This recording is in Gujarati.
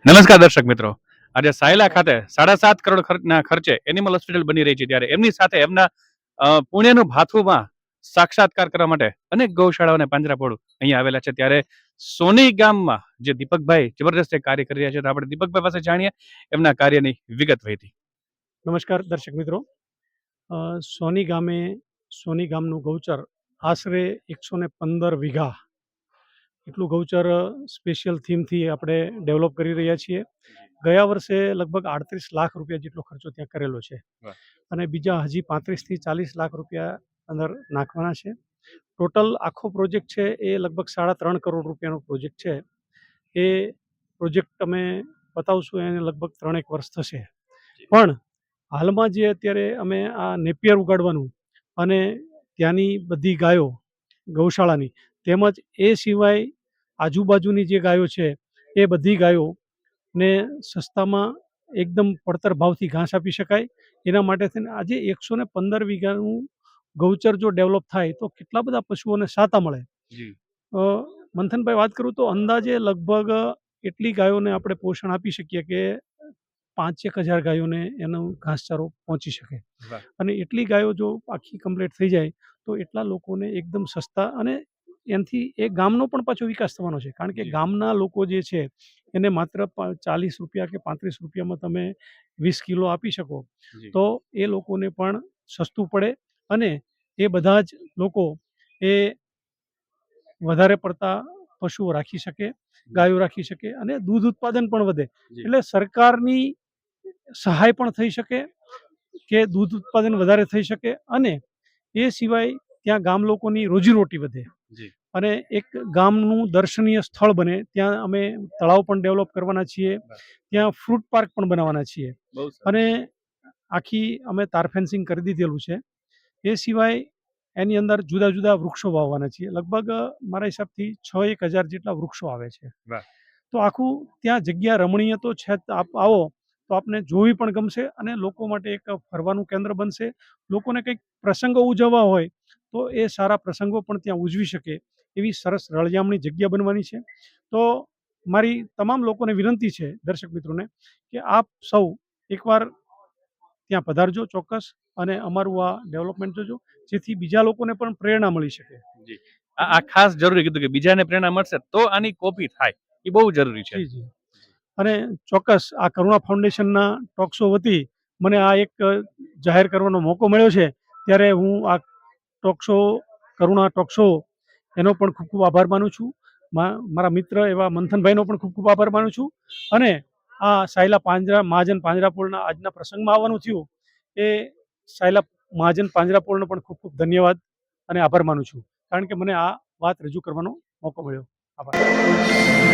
નમસ્કાર દર્શક મિત્રો, આજે સાયલા ખાતે 7.5 કરોડ ખર્ચે એનિમલ હોસ્પિટલ બની રહી છે, ત્યારે એમની સાથે એમના પુણ્યનું ભાથુમાં સાક્ષાત્કાર કરવા માટે અનેક ગૌશાળાઓને પાંજરાપોળ અહીંયા આવેલા છે. ત્યારે સોની ગામમાં જે દીપકભાઈ જબરદસ્ત એક કાર્ય કરી રહ્યા છે, તો આપણે દીપકભાઈ પાસે જાણીએ એમના કાર્યની વિગત વહીથી. નમસ્કાર દર્શક મિત્રો. સોની ગામનું ગૌચર આશરે 115 વીઘા એટલું ગૌચર સ્પેશિયલ થીમથી આપણે ડેવલપ કરી રહ્યા છીએ. ગયા વર્ષે લગભગ 38 લાખ રૂપિયા જેટલો ખર્ચો ત્યાં કરેલો છે અને બીજા હજી 35 થી 40 લાખ રૂપિયા અંદર નાખવાના છે. ટોટલ આખો પ્રોજેક્ટ છે એ લગભગ 3.5 કરોડ રૂપિયાનો પ્રોજેક્ટ છે. એ પ્રોજેક્ટ અમે બતાવશું એને લગભગ 3 વર્ષ થશે. પણ હાલમાં જે અત્યારે અમે આ નેપિયર ઉગાડવાનું અને ત્યાંની બધી ગાયો ગૌશાળાની તેમજ એ સિવાય આજુબાજુની જે ગાયો છે એ બધી ગાયોને સસ્તામાં એકદમ પડતર ભાવથી ઘાસ આપી શકાય એના માટે થઈને આજે 115 વીઘાનું ગૌચર જો ડેવલપ થાય તો કેટલા બધા પશુઓને સાતા મળે. મંથનભાઈ વાત કરું તો અંદાજે લગભગ એટલી ગાયોને આપણે પોષણ આપી શકીએ કે 5-1 હજાર ગાયોને એનો ઘાસચારો પહોંચી શકે અને એટલી ગાયો જો આખી કમ્પ્લીટ થઈ જાય તો એટલા લોકોને એકદમ સસ્તા અને એનાથી એ ગામનો પણ પાછો વિકાસ થવાનો છે. કારણ કે ગામના લોકો જે છે એને માત્ર 40 રૂપિયા કે 35 રૂપિયામાં તમે 20 કિલો આપી શકો તો એ લોકોને પણ સસ્તું પડે અને એ બધા જ લોકો એ વધારે પડતા પશુઓ રાખી શકે, ગાયો રાખી શકે અને દૂધ ઉત્પાદન પણ વધે. એટલે સરકારની સહાય પણ થઈ શકે કે દૂધ ઉત્પાદન વધારે થઈ શકે અને એ સિવાય ત્યાં ગામ લોકોની રોજીરોટી વધે અને એક ગામનું દર્શનીય સ્થળ બને. ત્યાં અમે તળાવ પણ ડેવલપ કરવાના છીએ, ત્યાં ફ્રૂટ પાર્ક પણ બનાવવાના છીએ અને આખી અમે તાર ફેન્સિંગ કરી દીધેલું છે. એ સિવાય એની અંદર જુદા જુદા વૃક્ષો વાવવાના છીએ. લગભગ મારા હિસાબથી 6-1 હજાર જેટલા વૃક્ષો આવે છે. તો આખું ત્યાં જગ્યા રમણીય તો છે. આપ આવો તો આપને જોવી પણ ગમશે અને લોકો માટે એક ફરવાનું કેન્દ્ર બનશે. લોકોને કંઈક પ્રસંગો ઉજવવા હોય તો એ સારા પ્રસંગો પણ ત્યાં ઉજવી શકે એવી સરસ રળિયામણી જગ્યા બનવાની છે. તો મારી તમામ લોકોને વિનંતી છે, દર્શક મિત્રોને, કે આપ સૌ એકવાર ત્યાં પધારજો ચોક્કસ અને અમારું આ ડેવલપમેન્ટ જોજો જેથી બીજા લોકોને પણ પ્રેરણા મળી શકે. આ ખાસ જરૂરી કીધું કે બીજાને પ્રેરણા મળશે તો આની કોપી થાય, એ બહુ જરૂરી છે. જી અને ચોક્કસ આ કરુણા ફાઉન્ડેશનના ટોક શો વતી મને આ એક જાહેર કરવાનો મોકો મળ્યો છે, ત્યારે હું આ કરુણા ટોક શો એનો પણ ખૂબ ખૂબ આભાર માનું છું. મારા મિત્ર એવા મંથનભાઈનો પણ ખૂબ ખૂબ આભાર માનું છું અને આ સાયલા મહાજન પાંજરાપોળના આજના પ્રસંગમાં આવવાનું થયું એ સાયલા મહાજન પાંજરાપોળનો પણ ખૂબ ખૂબ ધન્યવાદ અને આભાર માનું છું, કારણ કે મને આ વાત રજૂ કરવાનો મોકો મળ્યો. આભાર.